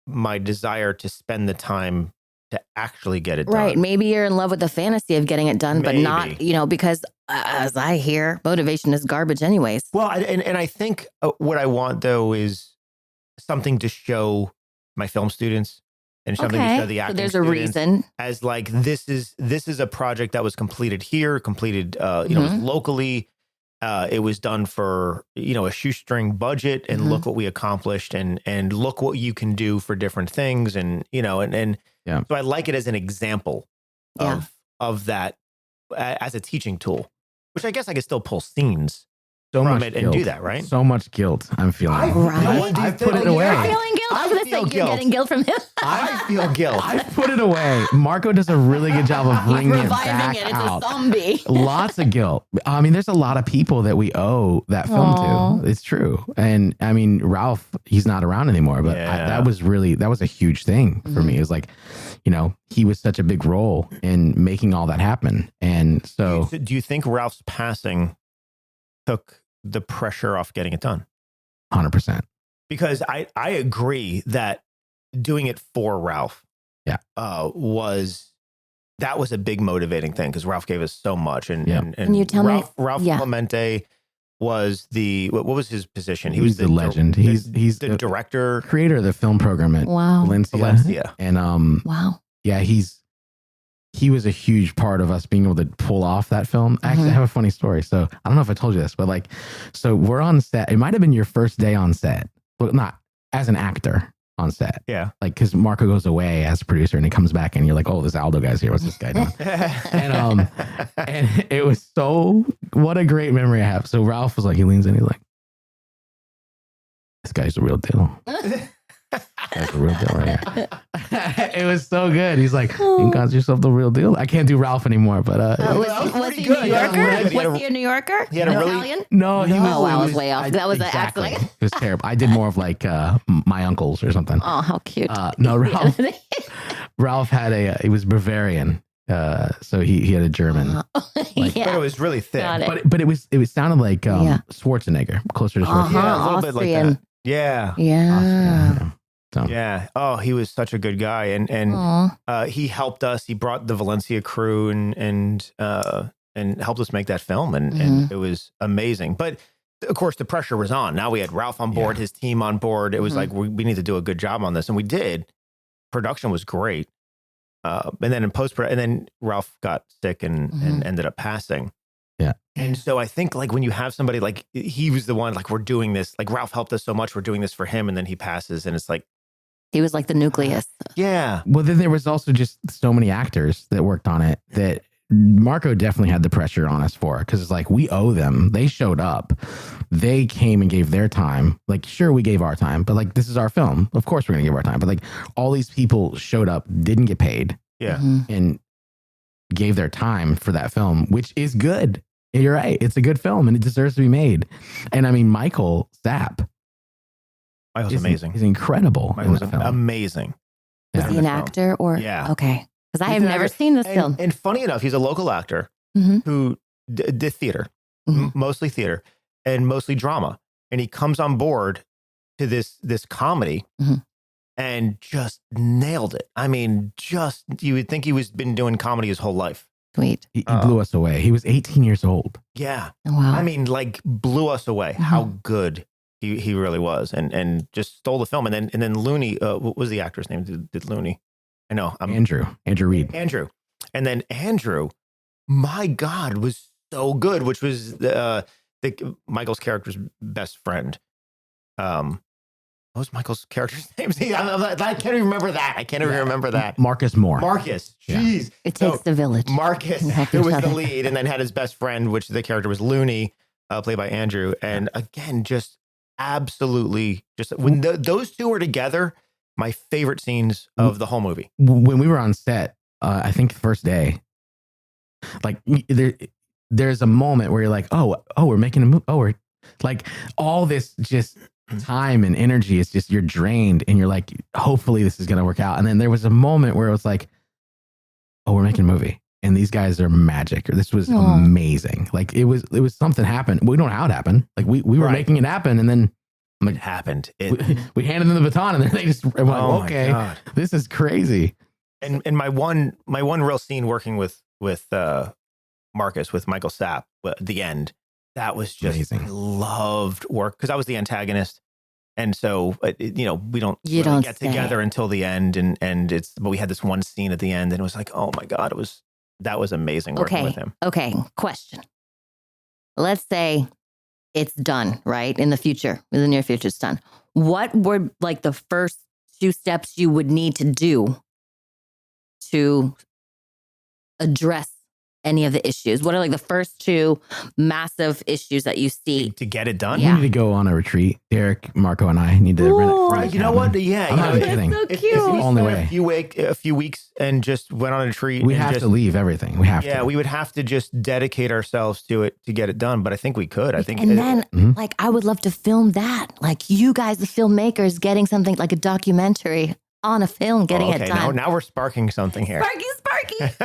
my desire to spend the time to actually get it done. Right. Maybe you're in love with the fantasy of getting it done, but not, Maybe. because as I hear, motivation is garbage anyways. Well, and I think what I want though is something to show my film students and something to show the So acting there's a students reason. as like, this is a project that was completed here, completed, it was locally. It was done for, a shoestring budget, and look what we accomplished, and look what you can do for different things. And, Yeah. so I like it as an example Yeah. of that as a teaching tool, which I guess I could still pull scenes So from much it guilt. and do that, right? So much guilt I'm feeling. Right. I put it You're away. feeling guilt. I was going to say, feel you're guilt. getting guilt from him. I feel guilt. I put it away. Marco does a really good job of bringing it back Reviving it. It's out. a zombie. Lots of guilt. I mean, there's a lot of people that we owe that film Aw. to. It's true. And I mean, Ralph, he's not around anymore, but Yeah. that was a huge thing for me. It was like, he was such a big role in making all that happen. And so Do you think Ralph's passing took the pressure off getting it done? 100%. Because I agree that doing it for Ralph was a big motivating thing, because Ralph gave us so much. And Can you tell me- Ralph yeah. Clemente was what was his position? He's the legend. He's the director. creator of the film program at Wow. Valencia. And Wow. yeah, he was a huge part of us being able to pull off that film. Actually, I have a funny story. So I don't know if I told you this, but so we're on set. It might have been your first day on set, but not as an actor on set. Yeah. Because Marco goes away as a producer and he comes back and you're like, oh, this Aldo guy's here. What's this guy doing? And it was what a great memory I have. So Ralph was like, he leans in, he's like, this guy's the real deal. That's the real deal right here. It was so good. He's like, you got yourself the real deal. I can't do Ralph anymore, but Was he a New Yorker? Was he a New Yorker? He had a really- Italian? no, he was. Oh, I it was way off. That was an exactly. accident. It was terrible. I did more of like my uncles or something. Oh, how cute. No, Ralph had he was Bavarian. So he had a German, But yeah. it was really thick. Got it. but it sounded like Schwarzenegger, closer to Schwarzenegger. Yeah, a little bit like Austrian. that. Yeah. Yeah. So, Yeah. Oh, he was such a good guy, and Aw. he helped us. He brought the Valencia crew and helped us make that film, and it was amazing. But of course, the pressure was on. Now we had Ralph on board, his team on board. It was like we need to do a good job on this, and we did. Production was great, and then in post, and then Ralph got sick and ended up passing. Yeah. And so I think like when you have somebody like he was the one, like we're doing this, like Ralph helped us so much, we're doing this for him, and then he passes, and it's like, He was like the nucleus. yeah. well, then there was also just so many actors that worked on it that Marco definitely had the pressure on us for, because it's like we owe them. They showed up, they came and gave their time. Like, sure, we gave our time, but like this is our film. Of course, we're gonna give our time. But like all these people showed up, didn't get paid, Yeah. and gave their time for that film, which is good. You're right. It's a good film and it deserves to be made. And I mean, Michael Zapp Michael's amazing. He's incredible. Michael's in that film. amazing. Was Yeah. he an actor or? Yeah. Okay. Because I He's have an never actor. seen this film. And funny enough, he's a local actor Mhm. who did theater, Mhm. mostly theater and mostly drama. And he comes on board to this comedy Mhm. and just nailed it. I mean, you would think he was been doing comedy his whole life. Sweet. He blew us away. He was 18 years old. Yeah. Wow. I mean, like blew us away how good he really was, and just stole the film. And then Looney, what was the actor's name? Did Looney? I know. Andrew Reed. Andrew. And then Andrew, my God, was so good, which was Michael's character's best friend. What was Michael's character's name? See, I can't even remember that. I can't even remember that. Marcus Moore. Marcus. Yeah. Jeez. It takes the village. Marcus, You have who each was the other. lead, and then had his best friend, which the character was Looney, played by Andrew. And again, just absolutely, just when those two were together, my favorite scenes of the whole movie. When we were on set, I think the first day, like there's a moment where you're like, oh, we're making a movie. Oh, we're like all this just time and energy is just you're drained and you're like, hopefully this is going to work out. And then there was a moment where it was like, oh, we're making a movie and these guys are magic. Or this was amazing. Like it was something happened. We don't know how it happened. Like we were making it happen. And then I'm like, It happened. we handed them the baton and then they just went, Oh okay, my God. this is crazy. And my one real scene working with Marcus, with Michael Sapp at the end, that was just Amazing. I loved work because I was the antagonist. And so, we don't You really don't get stay. together until the end. But we had this one scene at the end and it was like, oh my God, that was amazing working with him. Okay. Question. Let's say it's done, right? In the near future, it's done. What were like the first 2 steps you would need to do to address any of the issues? What are like the first 2 massive issues that you see? To get it done. Yeah. We need to go on a retreat. Derek, Marco, and I need to rent Ooh. a Right. You know what? Yeah. I'm not even kidding. So If cute. we Only spent way. a few weeks and just went on a retreat. We and have just, to leave everything. We have Yeah, to. we would have to just dedicate ourselves to it to get it done. But I think we could. I think. And then, Mhm. like, I would love to film that. Like, you guys, the filmmakers, getting something like a documentary on a film, getting it done. Now we're sparking something here. Sparky.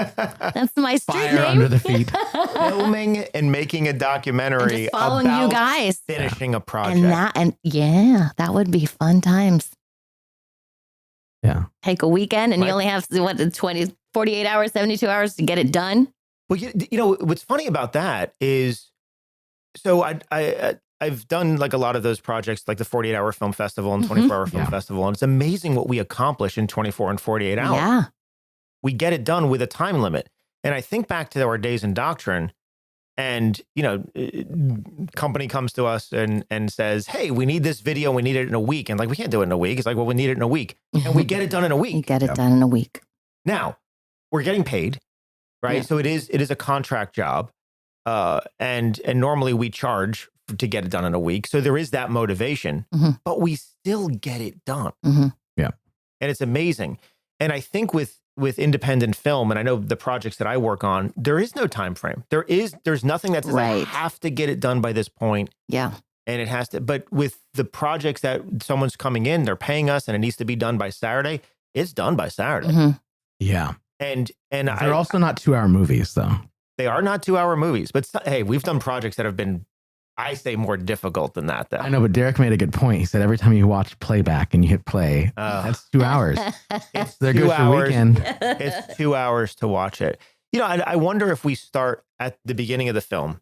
That's my street Fire name. under the feet. Filming and making a And documentary just following about you guys. finishing a project. That would be fun times. Yeah. Take a weekend and Right. you only have 48 hours, 72 hours to get it done. Well, you know what's funny about that is, so I've done like a lot of those projects, like the 48-hour film festival and 24-hour film Yeah. festival, and it's amazing what we accomplish in 24 and 48 hours. Yeah. We get it done with a time limit. And I think back to our days in Doctrine, and company comes to us and says, hey, we need this video, we need it in a week. And like, we can't do it in a week. It's like, well, we need it in a week. And we get it done in a You week. get it done in a week. Now, we're getting paid, right? Yeah. So it is a contract job. And normally we charge to get it done in a week. So there is that motivation, Mhm. but we still get it done. Mhm. Yeah. And it's amazing. And I think with independent film, and I know the projects that I work on, there is no time frame. There's nothing that says I Right. have to get it done by this point, Yeah. and it has to. But with the projects that someone's coming in, they're paying us, and it needs to be done by Saturday. It's done by Saturday. Mhm. Yeah. And They're also not 2-hour movies, though. they are not 2-hour movies. But hey, we've done projects that have been, I say, more difficult than that. Though I know, but Derek made a good point. He said every time you watch playback and you hit play, that's 2 hours. it's They're 2 good for hours. weekend. It's 2 hours to watch it. I wonder if we start at the beginning of the film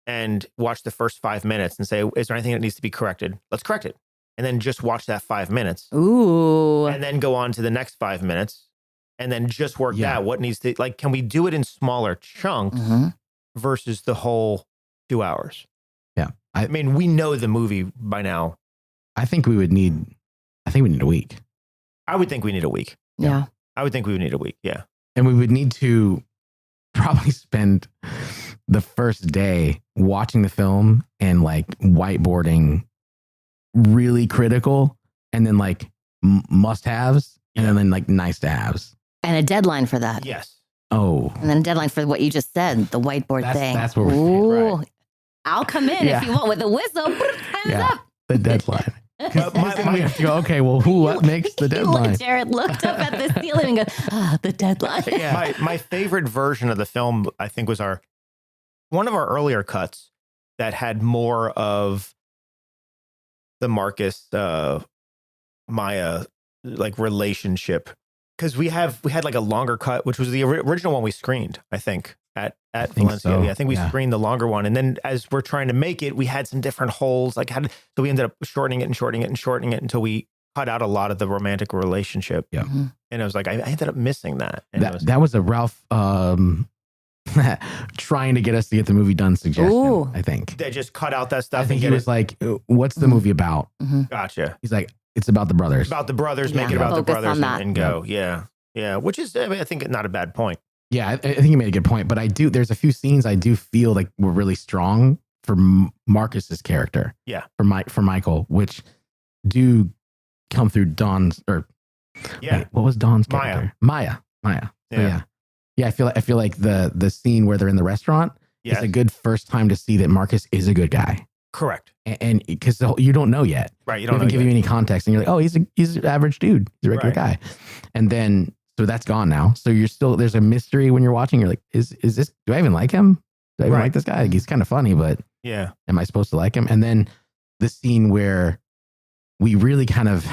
and watch the first 5 minutes and say, is there anything that needs to be corrected? Let's correct it. And then just watch that 5 minutes Ooh. and then go on to the next 5 minutes and then just work Yeah. out what needs to, like, can we do it in smaller chunks Mhm. versus the whole 2 hours? Yeah. I mean, we know the movie by now. I think we need a week. I would think we need a week. Yeah. I would think we would need a week. Yeah. And we would need to probably spend the first day watching the film and like whiteboarding really critical and then like must haves and then like nice to haves. And a deadline for that. Yes. Oh, And then a deadline for what you just said, the whiteboard thing. that's what we're Ooh. right. I'll come in Yeah. if you want with a whistle. Time's yeah, up. the deadline. Because then we have to go, okay, well, what makes the deadline? Jared looked up at the ceiling and goes, the deadline. Yeah. My favorite version of the film, I think, was one of our earlier cuts that had more of the Marcus Maya like relationship, because we had like a longer cut, which was the original one we screened, I think, at think Valencia. so. Yeah, I think we Yeah. screened the longer one, and then as we're trying to make it, we had some different holes. So we ended up shortening it until we cut out a lot of the romantic relationship. Yeah. Mhm. And it was like I ended up missing that. And it was, That was a Ralph trying to get us to get the movie done suggestion, Ooh. I think. they just cut out that stuff. I think and he get was it. like, what's the movie about? Gotcha. He's like, it's about the brothers. About the brothers, Yeah. make it about the Focus brothers on that. and go. Yeah. Which is, I think, not a bad point. Yeah, I think he made a good point. But there's a few scenes I do feel like were really strong for Marcus's character. Yeah. For Michael, which do come through Dawn's, or Yeah. wait, what was Dawn's Maya. character? Maya. So, Yeah. yeah. Yeah, I feel like the scene where they're in the restaurant is a good first time to see that Marcus is a good guy. Correct. And because you don't know yet. Right. You don't don't know give you any context. And you're like, oh, he's an average dude. He's a regular guy. And then, so that's gone now. So you're still, there's a mystery when you're watching. You're like, is this, do I even like him? Do I even like this guy? Like, he's kind of funny, but yeah. Am I supposed to like him? And then the scene where we really kind of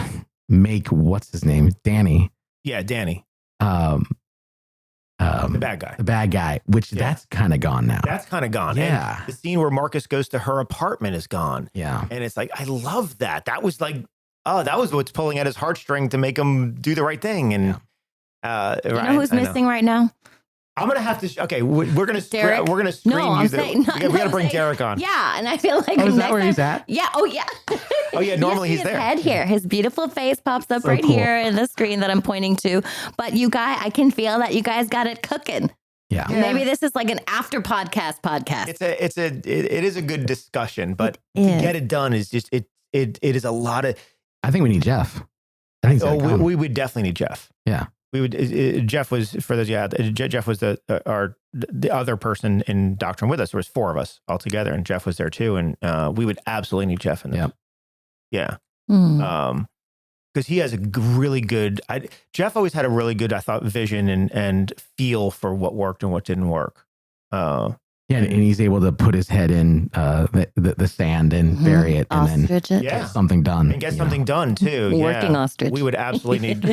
make, what's his name? Danny. Yeah. Danny. The bad guy. The bad guy, which that's kind of gone now. That's kind of gone. Yeah. And the scene where Marcus goes to her apartment is gone. Yeah. And it's like, I love that. That was like, oh, that was what's pulling at his heartstring to make him do the right thing. And you know who's missing right now? I'm gonna have to. Okay, we're gonna Derek? we're gonna screen No, you. I'm saying, we gotta bring Derek on. Yeah, and I feel like is that where he's at? Yeah. Oh yeah. Oh yeah. Normally he's his there. Head here. His beautiful face pops up So right cool. here in the screen that I'm pointing to. But you guys, I can feel that you guys got it cooking. Yeah. Maybe this is like an after podcast. It is a good discussion, but to is. get it done is just it is a lot of. I think we need Jeff. I think we would definitely need Jeff. Yeah. We would. Jeff was for those. Yeah, Jeff was the other person in Doctrine with us. There was 4 of us all together, and Jeff was there too. And we would absolutely need Jeff in this. Yep. Yeah. Because he has a really good. Jeff always had a really good, I thought, vision and feel for what worked and what didn't work. Yeah, and he's able to put his head in the sand and bury it, and then get something done. And get something done too. Working ostrich. We would absolutely need.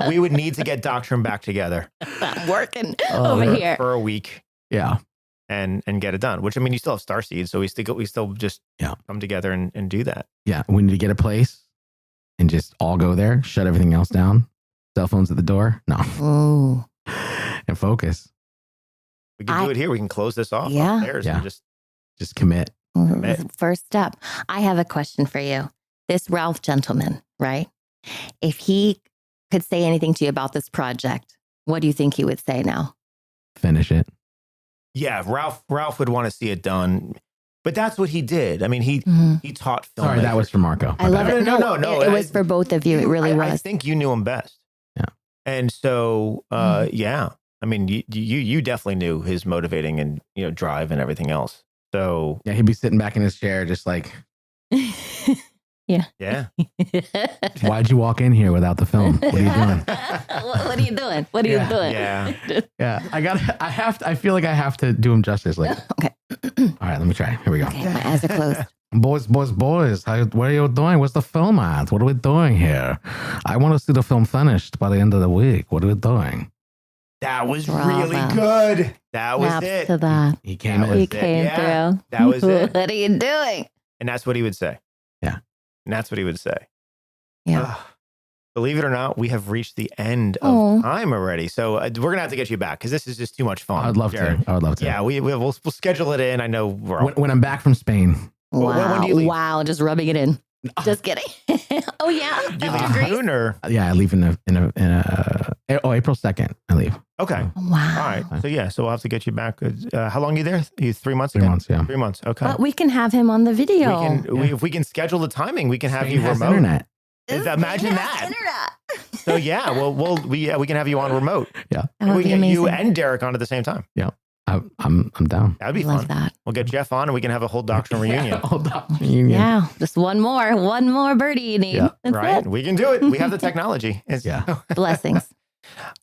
We would need to get Doctrine back together. I'm working over here for a week. Yeah, and get it done. Which, I mean, you still have Starseed, so we still just come together and do that. Yeah, we need to get a place and just all go there. Shut everything else down. Cell phones at the door. No. Oh. And focus. We can do it here. We can close this off upstairs and just commit. First step. I have a question for you. This Ralph gentleman, right? If he could say anything to you about this project, what do you think he would say now? Finish it. Yeah, Ralph would want to see it done. But that's what he did. I mean, he taught film. Sorry, that was for Marco. I love it. No. It was for both of you. It really was. I think you knew him best. Yeah. And so, yeah. I mean, you definitely knew his motivating and drive and everything else. So yeah, he'd be sitting back in his chair, just like, yeah. Why'd you walk in here without the film? What are you doing? What are you doing? What are you doing? Yeah. I feel like I have to do him justice. Like, okay. All right, let me try. Here we go. Okay, my eyes are closed. Boys. What are you doing? What's the film at? What are we doing here? I want to see the film finished by the end of the week. What are we doing? That was really good. That was Snaps it. To that. He came in. He came through. That was it. What are you doing? And that's what he would say. Yeah. And that's what he would say. Yeah. Believe it or not, we have reached the end of time already. So we're going to have to get you back because this is just too much fun. I would love Jared. to. I would love to. Yeah, we'll schedule it in. I know when I'm back from Spain. Wow. When do you leave? Wow. Just rubbing it in. Just kidding. Oh, yeah. You leave June or? Yeah, I leave in April 2nd. I leave. Okay. Wow. All right. So we'll have to get you back. How long are you there? You 3 months 3 again? months, yeah. 3 months. Okay. But we can have him on the video. If we can schedule the timing, we can have Spain you has remote. internet. Imagine that. Internet. So yeah, we can have you on remote. Yeah. That would We be can get you amazing. and Derek on at the same time. Yeah. I'm down. That'd be Love fun. that. We'll get Jeff on and we can have a whole Doctrine reunion. Yeah. Just one more birdie you need. Yeah. That's Right? it. We can do it. We have the technology. Blessings.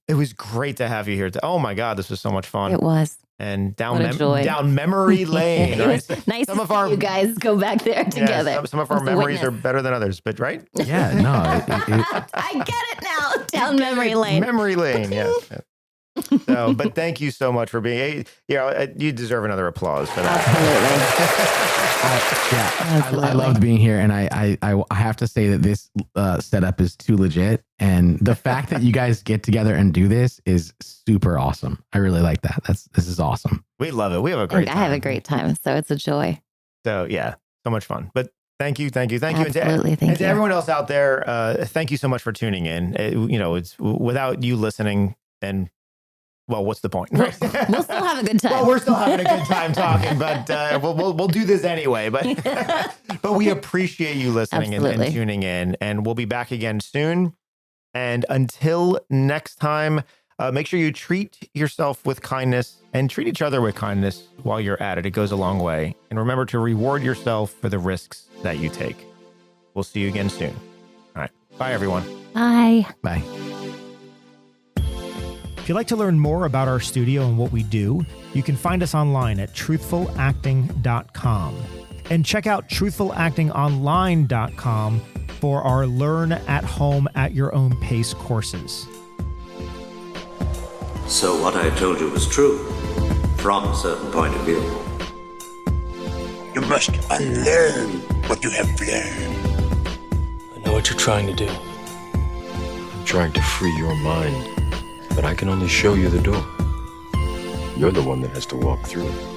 It was great to have you here. Oh my God, this was so much fun. It was. And What a joy. down memory lane. It Right? was nice Some to of see our- you guys go back there together. Some of our As the memories are witness. better than others, but right? Yeah, no. I get it now. Down memory lane. Memory lane, yeah. So, but thank you so much for being. You deserve another applause for that. Absolutely. I loved being here, and I have to say that this setup is too legit, and the fact that you guys get together and do this is super awesome. I really like that. This is awesome. We love it. We have a great time. I have a great time, so it's a joy. So yeah, so much fun. But thank you. Absolutely, And thank to you. everyone else out there, thank you so much for tuning in. It's without you listening, and well, what's the point? We'll still have a good time. Well, we're still having a good time talking, but we'll do this anyway. But but we appreciate you listening and tuning in, and we'll be back again soon. And until next time, Make sure you treat yourself with kindness and treat each other with kindness while you're at it. It goes a long way. And remember to reward yourself for the risks that you take. We'll see you again soon. All right. Bye, everyone. Bye. Bye. If you'd like to learn more about our studio and what we do, you can find us online at truthfulacting.com. And check out truthfulactingonline.com for our Learn at Home at Your Own Pace courses. So what I told you was true, from a certain point of view. You must unlearn what you have learned. I know what you're trying to do. I'm trying to free your mind, but I can only show you the door. You're the one that has to walk through it.